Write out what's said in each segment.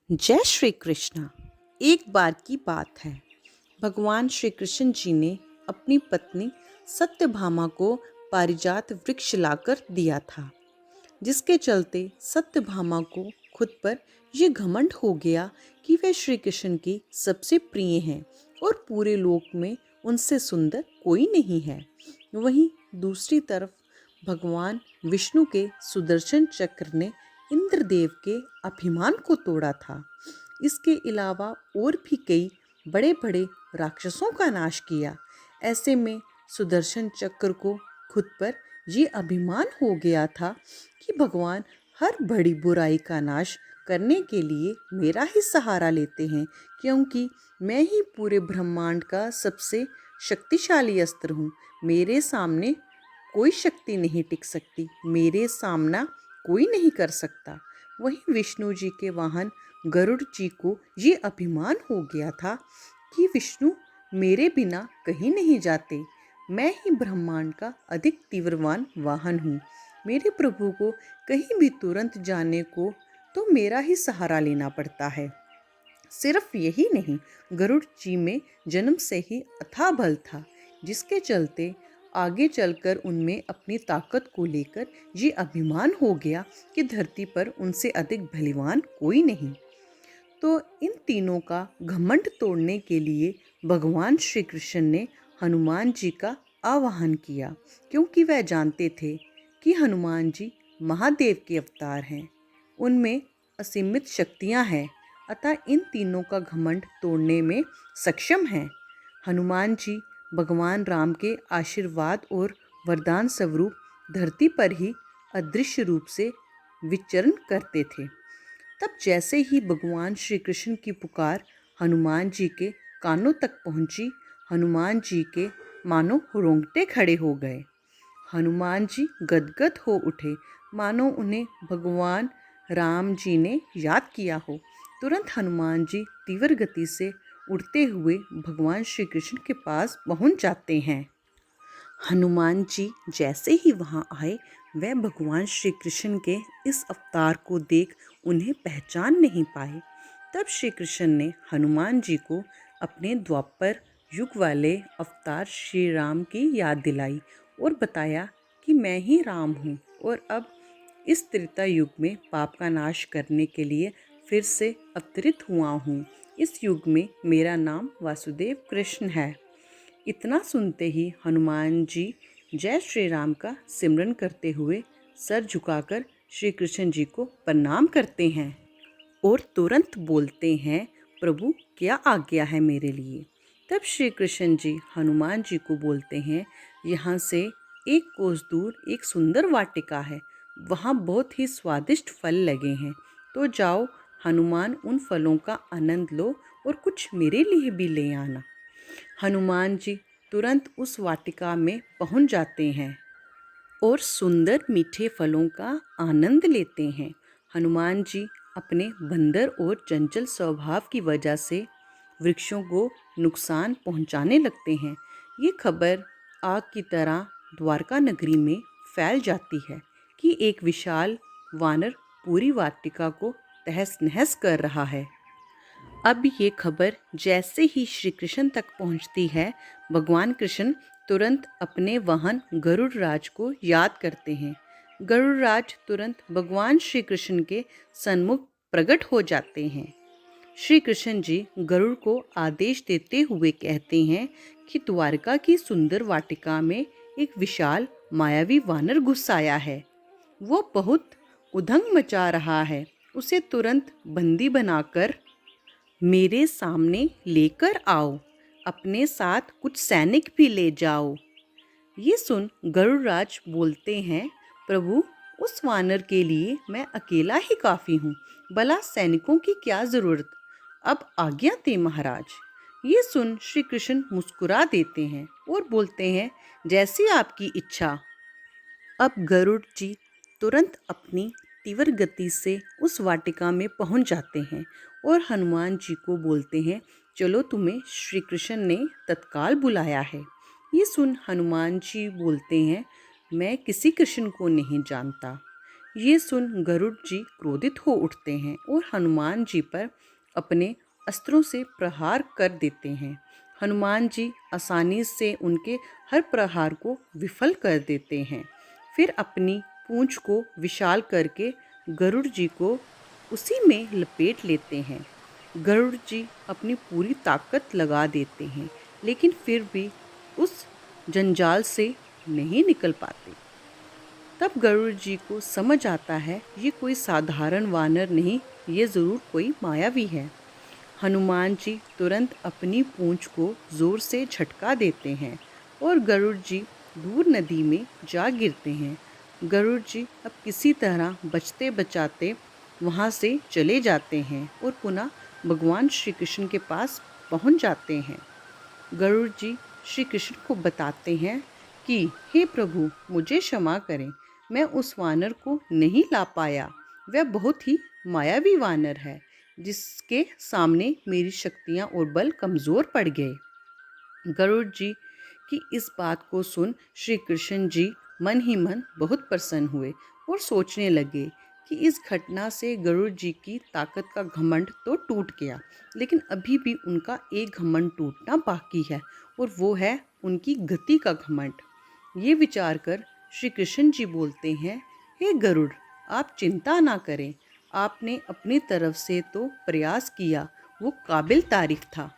जय श्री कृष्ण। एक बार की बात है, भगवान श्री कृष्ण जी ने अपनी पत्नी सत्यभामा को पारिजात वृक्ष लाकर दिया था, जिसके चलते सत्यभामा को खुद पर यह घमंड हो गया कि वह श्री कृष्ण की सबसे प्रिय हैं और पूरे लोक में उनसे सुंदर कोई नहीं है। वहीं दूसरी तरफ भगवान विष्णु के सुदर्शन चक्र ने इंद्रदेव के अभिमान को तोड़ा था। इसके अलावा और भी कई बड़े बड़े राक्षसों का नाश किया। ऐसे में सुदर्शन चक्र को खुद पर ये अभिमान हो गया था कि भगवान हर बड़ी बुराई का नाश करने के लिए मेरा ही सहारा लेते हैं, क्योंकि मैं ही पूरे ब्रह्मांड का सबसे शक्तिशाली अस्त्र हूँ। मेरे सामने कोई शक्ति नहीं टिक सकती, मेरे सामना कोई नहीं कर सकता। वहीं विष्णु जी के वाहन गरुड़ जी को ये अभिमान हो गया था कि विष्णु मेरे बिना कहीं नहीं जाते, मैं ही ब्रह्मांड का अधिक तीव्रवान वाहन हूँ। मेरे प्रभु को कहीं भी तुरंत जाने को तो मेरा ही सहारा लेना पड़ता है। सिर्फ यही नहीं, गरुड़ जी में जन्म से ही अथाह बल था, जिसके चलते आगे चलकर उनमें अपनी ताकत को लेकर ये अभिमान हो गया कि धरती पर उनसे अधिक बलवान कोई नहीं। तो इन तीनों का घमंड तोड़ने के लिए भगवान श्री कृष्ण ने हनुमान जी का आवाहन किया, क्योंकि वह जानते थे कि हनुमान जी महादेव के अवतार हैं, उनमें असीमित शक्तियां हैं, अतः इन तीनों का घमंड तोड़ने में सक्षम हैं। हनुमान जी भगवान राम के आशीर्वाद और वरदान स्वरूप धरती पर ही अदृश्य रूप से विचरण करते थे। तब जैसे ही भगवान श्री कृष्ण की पुकार हनुमान जी के कानों तक पहुंची, हनुमान जी के मानो रोंगटे खड़े हो गए। हनुमान जी गदगद हो उठे, मानो उन्हें भगवान राम जी ने याद किया हो। तुरंत हनुमान जी तीव्र गति से उड़ते हुए भगवान श्री कृष्ण के पास पहुंच जाते हैं। हनुमान जी जैसे ही वहां आए, वह भगवान श्री कृष्ण के इस अवतार को देख उन्हें पहचान नहीं पाए। तब श्री कृष्ण ने हनुमान जी को अपने द्वापर युग वाले अवतार श्री राम की याद दिलाई और बताया कि मैं ही राम हूँ और अब इस त्रेता युग में पाप का नाश करने के लिए फिर से अवतरित हुआ हूँ। इस युग में मेरा नाम वासुदेव कृष्ण है। इतना सुनते ही हनुमान जी जय श्री राम का सिमरन करते हुए सर झुकाकर श्री कृष्ण जी को प्रणाम करते हैं और तुरंत बोलते हैं, प्रभु क्या आज्ञा है मेरे लिए। तब श्री कृष्ण जी हनुमान जी को बोलते हैं, यहाँ से एक कोस दूर एक सुंदर वाटिका है, वहाँ बहुत ही स्वादिष्ट फल लगे हैं, तो जाओ हनुमान उन फलों का आनंद लो और कुछ मेरे लिए भी ले आना। हनुमान जी तुरंत उस वाटिका में पहुँच जाते हैं और सुंदर मीठे फलों का आनंद लेते हैं। हनुमान जी अपने बंदर और चंचल स्वभाव की वजह से वृक्षों को नुकसान पहुंचाने लगते हैं। ये खबर आग की तरह द्वारका नगरी में फैल जाती है कि एक विशाल वानर पूरी वाटिका को तहस नहस कर रहा है। अब ये खबर जैसे ही श्री कृष्ण तक पहुंचती है, भगवान कृष्ण तुरंत अपने वाहन गरुड़ राज को याद करते हैं। गरुड़ राज तुरंत भगवान श्री कृष्ण के सन्मुख प्रकट हो जाते हैं। श्री कृष्ण जी गरुड़ को आदेश देते हुए कहते हैं कि द्वारका की सुंदर वाटिका में एक विशाल मायावी वानर घुस आया है। वो बहुत उधंग मचा रहा है, उसे तुरंत बंदी बनाकर मेरे सामने लेकर आओ, अपने साथ कुछ सैनिक भी ले जाओ। ये सुन गरुड़राज बोलते हैं, प्रभु उस वानर के लिए मैं अकेला ही काफ़ी हूँ, भला सैनिकों की क्या ज़रूरत, अब आज्ञा दे महाराज। ये सुन श्री कृष्ण मुस्कुरा देते हैं और बोलते हैं, जैसी आपकी इच्छा। अब गरुड़ जी तुरंत अपनी तीव्र गति से उस वाटिका में पहुंच जाते हैं और हनुमान जी को बोलते हैं, चलो तुम्हें श्री कृष्ण ने तत्काल बुलाया है। ये सुन हनुमान जी बोलते हैं, मैं किसी कृष्ण को नहीं जानता, ये सुन गरुड़ जी क्रोधित हो उठते हैं और हनुमान जी पर अपने अस्त्रों से प्रहार कर देते हैं। हनुमान जी आसानी से उनके हर प्रहार को विफल कर देते हैं। फिर अपनी पूंछ को विशाल करके गरुड़ जी को उसी में लपेट लेते हैं। गरुड़ जी अपनी पूरी ताकत लगा देते हैं, लेकिन फिर भी उस जंजाल से नहीं निकल पाते। तब गरुड़ जी को समझ आता है ये कोई साधारण वानर नहीं, ये ज़रूर कोई मायावी है। हनुमान जी तुरंत अपनी पूंछ को जोर से झटका देते हैं और गरुड़ जी दूर नदी में जा गिरते हैं। गरुड़ जी अब किसी तरह बचते बचाते वहाँ से चले जाते हैं और पुनः भगवान श्री कृष्ण के पास पहुँच जाते हैं। गरुड़ जी श्री कृष्ण को बताते हैं कि हे प्रभु, मुझे क्षमा करें, मैं उस वानर को नहीं ला पाया। वह बहुत ही मायावी वानर है, जिसके सामने मेरी शक्तियाँ और बल कमज़ोर पड़ गए। गरुड़ जी की इस बात को सुन श्री कृष्ण जी मन ही मन बहुत प्रसन्न हुए और सोचने लगे कि इस घटना से गरुड़ जी की ताकत का घमंड तो टूट गया, लेकिन अभी भी उनका एक घमंड टूटना बाकी है और वो है उनकी गति का घमंड। ये विचार कर श्री कृष्ण जी बोलते हैं, हे गरुड़, आप चिंता ना करें, आपने अपनी तरफ से तो प्रयास किया, वो काबिल तारीफ था।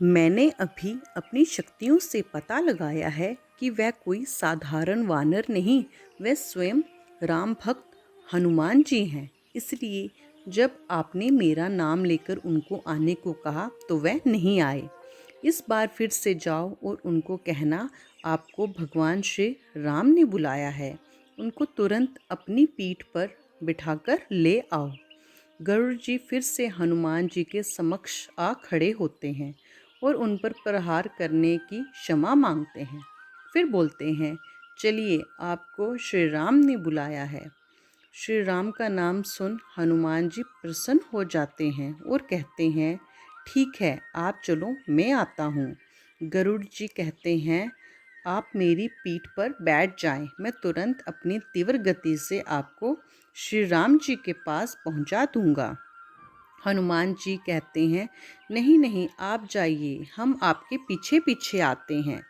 मैंने अभी अपनी शक्तियों से पता लगाया है कि वह कोई साधारण वानर नहीं, वह स्वयं राम भक्त हनुमान जी हैं। इसलिए जब आपने मेरा नाम लेकर उनको आने को कहा तो वह नहीं आए। इस बार फिर से जाओ और उनको कहना आपको भगवान श्री राम ने बुलाया है। उनको तुरंत अपनी पीठ पर बिठाकर ले आओ। गरुड़ जी फिर से हनुमान जी के समक्ष आ खड़े होते हैं और उन पर प्रहार करने की क्षमा मांगते हैं। फिर बोलते हैं, चलिए, आपको श्री राम ने बुलाया है। श्री राम का नाम सुन हनुमान जी प्रसन्न हो जाते हैं और कहते हैं, ठीक है, आप चलो, मैं आता हूँ। गरुड़ जी कहते हैं, आप मेरी पीठ पर बैठ जाएं, मैं तुरंत अपनी तीव्र गति से आपको श्री राम जी के पास पहुँचा दूँगा। हनुमान जी कहते हैं, नहीं नहीं, आप जाइए, हम आपके पीछे पीछे आते हैं।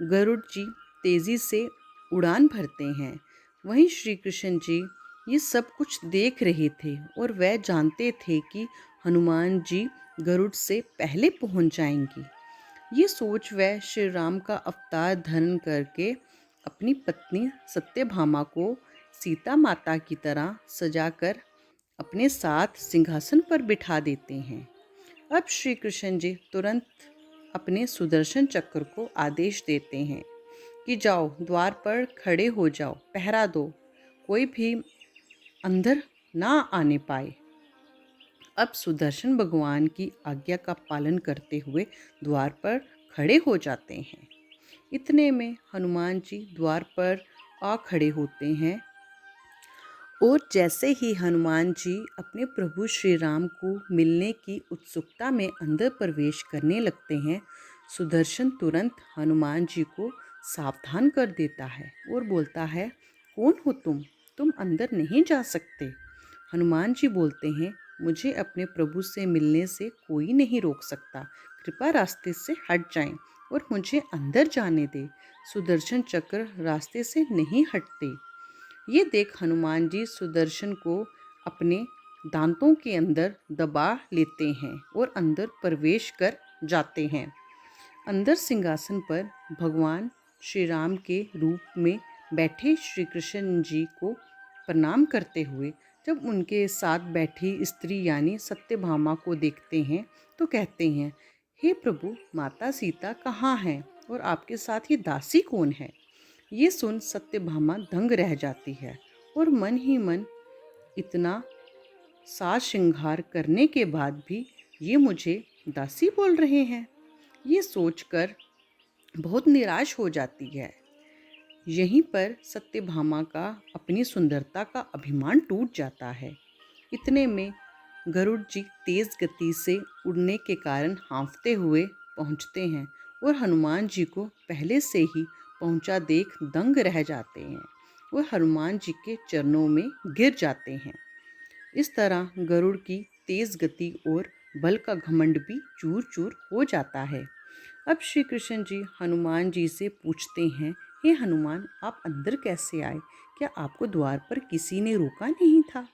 गरुड़ जी तेज़ी से उड़ान भरते हैं। वहीं श्री कृष्ण जी ये सब कुछ देख रहे थे और वह जानते थे कि हनुमान जी गरुड़ से पहले पहुंच जाएंगी। ये सोच वह श्री राम का अवतार धारण करके अपनी पत्नी सत्यभामा को सीता माता की तरह सजाकर अपने साथ सिंहासन पर बिठा देते हैं। अब श्री कृष्ण जी तुरंत अपने सुदर्शन चक्र को आदेश देते हैं कि जाओ, द्वार पर खड़े हो जाओ, पहरा दो, कोई भी अंदर ना आने पाए। अब सुदर्शन भगवान की आज्ञा का पालन करते हुए द्वार पर खड़े हो जाते हैं। इतने में हनुमान जी द्वार पर आ खड़े होते हैं और जैसे ही हनुमान जी अपने प्रभु श्री राम को मिलने की उत्सुकता में अंदर प्रवेश करने लगते हैं, सुदर्शन तुरंत हनुमान जी को सावधान कर देता है और बोलता है, कौन हो तुम अंदर नहीं जा सकते। हनुमान जी बोलते हैं, मुझे अपने प्रभु से मिलने से कोई नहीं रोक सकता, कृपा रास्ते से हट जाएं और मुझे अंदर जाने दे। सुदर्शन चक्र रास्ते से नहीं हटते। ये देख हनुमान जी सुदर्शन को अपने दांतों के अंदर दबा लेते हैं और अंदर प्रवेश कर जाते हैं। अंदर सिंहासन पर भगवान श्री राम के रूप में बैठे श्री कृष्ण जी को प्रणाम करते हुए जब उनके साथ बैठी स्त्री यानी सत्यभामा को देखते हैं तो कहते हैं, हे प्रभु, माता सीता कहाँ हैं और आपके साथ ये दासी कौन है। ये सुन सत्यभामा दंग रह जाती है और मन ही मन, इतना साज श्रृंगार करने के बाद भी ये मुझे दासी बोल रहे हैं, ये सोचकर बहुत निराश हो जाती है। यहीं पर सत्यभामा का अपनी सुंदरता का अभिमान टूट जाता है। इतने में गरुड़ जी तेज गति से उड़ने के कारण हाँफते हुए पहुँचते हैं और हनुमान जी को पहले से ही पहुँचा देख दंग रह जाते हैं वो हनुमान जी के चरणों में गिर जाते हैं। इस तरह गरुड़ की तेज गति और बल का घमंड भी चूर चूर हो जाता है। अब श्री कृष्ण जी हनुमान जी से पूछते हैं, हे हनुमान, आप अंदर कैसे आए? क्या आपको द्वार पर किसी ने रोका नहीं था?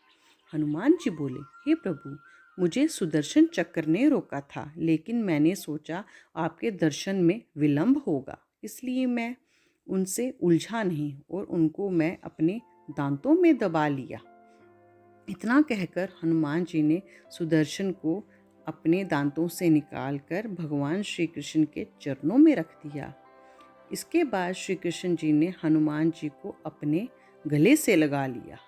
हनुमान जी बोले, हे प्रभु, मुझे सुदर्शन चक्र ने रोका था, लेकिन मैंने सोचा आपके दर्शन में विलंब होगा, इसलिए मैं उनसे उलझा नहीं और उनको मैं अपने दांतों में दबा लिया। इतना कहकर हनुमान जी ने सुदर्शन को अपने दांतों से निकालकर भगवान श्री कृष्ण के चरणों में रख दिया। इसके बाद श्री कृष्ण जी ने हनुमान जी को अपने गले से लगा लिया।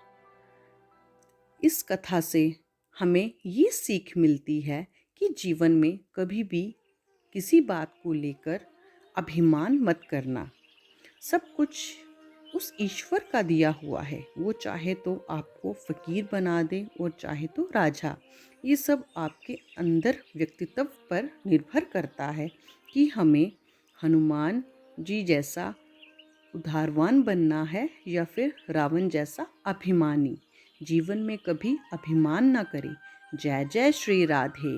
इस कथा से हमें ये सीख मिलती है कि जीवन में कभी भी किसी बात को लेकर अभिमान मत करना। सब कुछ उस ईश्वर का दिया हुआ है। वो चाहे तो आपको फकीर बना दे और चाहे तो राजा। ये सब आपके अंदर व्यक्तित्व पर निर्भर करता है कि हमें हनुमान जी जैसा उदारवान बनना है या फिर रावण जैसा अभिमानी। जीवन में कभी अभिमान ना करें। जय जय श्री राधे।